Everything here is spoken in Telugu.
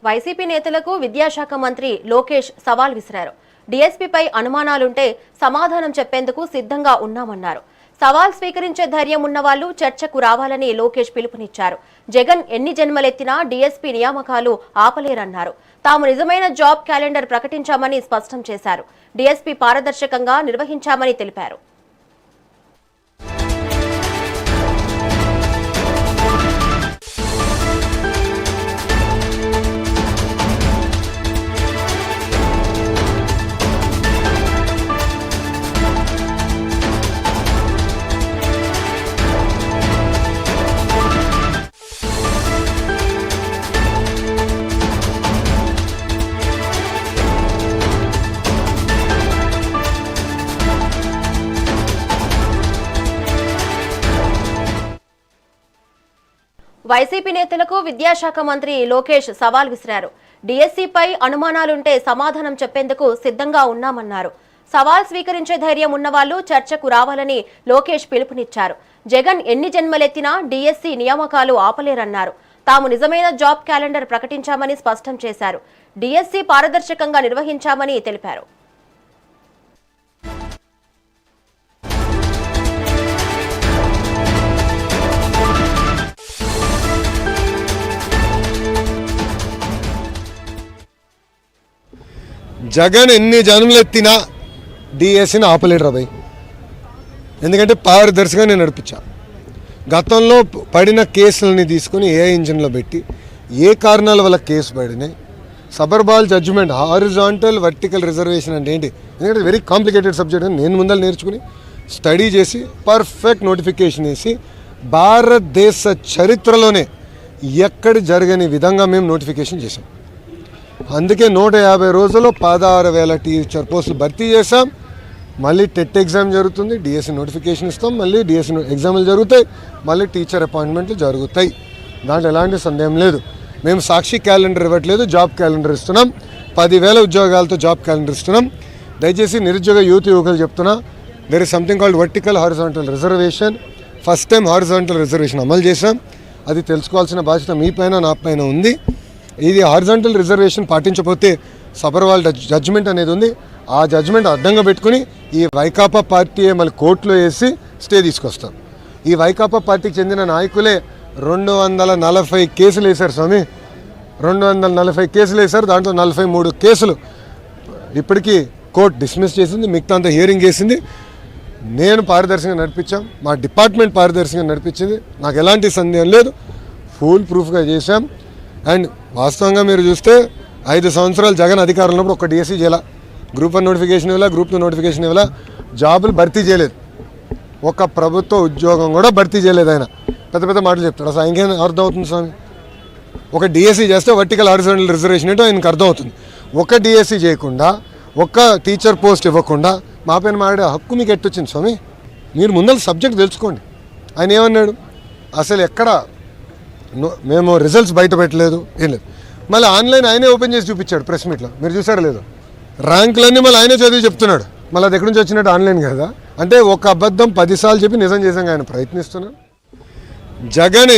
వైసీపీ నేతలకు విద్యాశాఖ మంత్రి లోకేష్ సవాల్ విసిరారు. డీఎస్పీపై అనుమానాలుంటే సమాధానం చెప్పేందుకు సిద్ధంగా ఉన్నామన్నారు. సవాల్ స్వీకరించే ధైర్యం ఉన్నవాళ్లు చర్చకు రావాలని లోకేష్ పిలుపునిచ్చారు. జగన్ ఎన్ని జన్మలెత్తినా డీఎస్పీ నియామకాలు ఆపలేరన్నారు. తాము నిజమైన జాబ్ క్యాలెండర్ ప్రకటించామని స్పష్టం చేశారు. డీఎస్పీ పారదర్శకంగా నిర్వహించామని తెలిపారు. వైసీపీ నేతలకు విద్యాశాఖ మంత్రి లోకేష్ సవాల్ విసిరారు. డీఎస్సీపై అనుమానాలుంటే సమాధానం చెప్పేందుకు సిద్ధంగా ఉన్నామన్నారు. సవాల్ స్వీకరించే ధైర్యం ఉన్నవాళ్లు చర్చకు రావాలని లోకేష్ పిలుపునిచ్చారు. జగన్ ఎన్ని జన్మలెత్తినా డీఎస్సీ నియామకాలు ఆపలేరన్నారు. తాము నిజమైన జాబ్ క్యాలెండర్ ప్రకటించామని స్పష్టం చేశారు. డీఎస్సీ పారదర్శకంగా నిర్వహించామని తెలిపారు. జగన్ ఎన్ని జన్మలెత్తినా డిఎస్సిని ఆపలేడు రాబాయ్. ఎందుకంటే పారదర్శకంగా నేను నడిపించా. గతంలో పడిన కేసులని తీసుకొని ఏ ఇంజన్లో పెట్టి ఏ కారణాల వల్ల కేసు పడినాయి, సబర్బాల్ జడ్జిమెంట్, హారిజాంటల్ వర్టికల్ రిజర్వేషన్ అంటే ఏంటి, ఎందుకంటే వెరీ కాంప్లికేటెడ్ సబ్జెక్ట్ అని నేను ముందర నేర్చుకుని స్టడీ చేసి పర్ఫెక్ట్ నోటిఫికేషన్ వేసి భారతదేశ చరిత్రలోనే ఎక్కడ జరగని విధంగా మేము నోటిఫికేషన్ చేసాం. అందుకే 150 రోజుల్లో 16,000 టీచర్ పోస్టులు భర్తీ చేశాం. మళ్ళీ టెట్ ఎగ్జామ్ జరుగుతుంది, డిఎస్సి నోటిఫికేషన్ ఇస్తాం, మళ్ళీ డిఎస్సి ఎగ్జామ్లు జరుగుతాయి, మళ్ళీ టీచర్ అపాయింట్మెంట్లు జరుగుతాయి. దాంట్లో ఎలాంటి సందేహం లేదు. మేము సాక్షి క్యాలెండర్ ఇవ్వట్లేదు, జాబ్ క్యాలెండర్ ఇస్తున్నాం. 10,000 ఉద్యోగాలతో జాబ్ క్యాలెండర్ ఇస్తున్నాం. దయచేసి నిరుద్యోగ యువకులు చెప్తున్నా, there is something called vertical horizontal reservation. First time horizontal reservation అమలు చేశాం. అది తెలుసుకోవాల్సిన బాధ్యత మీ పైన నా పైన ఉంది. ఇది హారిజాంటల్ రిజర్వేషన్ పాటించకపోతే సబర్వాల్ జడ్జిమెంట్ అనేది ఉంది. ఆ జడ్జిమెంట్ అడ్డంగా పెట్టుకుని ఈ వైకాపా పార్టీ మళ్ళీ కోర్టులో వేసి స్టే తీసుకొస్తాం. ఈ వైకాపా పార్టీకి చెందిన నాయకులే 240 కేసులు వేశారు స్వామి. 240 కేసులు వేశారు. దాంట్లో 43 కేసులు ఇప్పటికీ కోర్టు డిస్మిస్ చేసింది, మిగతా అంతా హియరింగ్ చేసింది. నేను పారదర్శకంగా నడిపించాం, మా డిపార్ట్మెంట్ పారదర్శకంగా నడిపించింది. నాకు ఎలాంటి సందేహం లేదు. ఫుల్ ప్రూఫ్గా చేశాం. అండ్ వాస్తవంగా మీరు చూస్తే 5 సంవత్సరాలు జగన్ అధికారంలో ఉన్నప్పుడు ఒక డిఎస్సీ చేయాల, గ్రూప్ 1 నోటిఫికేషన్ ఇవ్వాల, గ్రూప్ 2 నోటిఫికేషన్ ఇవ్వాల, జాబులు భర్తీ చేయలేదు. ఒక ప్రభుత్వ ఉద్యోగం కూడా భర్తీ చేయలేదు. ఆయన పెద్ద పెద్ద మాటలు చెప్తాడు. అసలు ఆయనకేం అర్థం అవుతుంది స్వామి? ఒక డిఎస్సీ చేస్తే వర్టికల్ హారిజాంటల్ రిజర్వేషన్ ఏంటో ఆయనకు అర్థం అవుతుంది. ఒక డిఎస్సీ చేయకుండా, ఒక్క టీచర్ పోస్ట్ ఇవ్వకుండా మా పైన మాట్లాడే హక్కు మీకు ఎట్టొచ్చింది స్వామి? మీరు ముందర సబ్జెక్ట్ తెలుసుకోండి. ఆయన ఏమన్నాడు? అసలు ఎక్కడ మేము రిజల్ట్స్ బయట పెట్టలేదు, ఏం లేదు. మళ్ళీ ఆన్లైన్ ఆయనే ఓపెన్ చేసి చూపించాడు ప్రెస్ మీట్లో, మీరు చూసారు లేదు? ర్యాంకులన్నీ మళ్ళీ ఆయనే చదివి చెప్తున్నాడు. మళ్ళీ అది ఎక్కడి నుంచి వచ్చినట్టు ఆన్లైన్ కదా. అంటే ఒక అబద్ధం 10 సార్లు చెప్పి నిజం చేసాక ఆయన ప్రయత్నిస్తున్నాడు. జగన్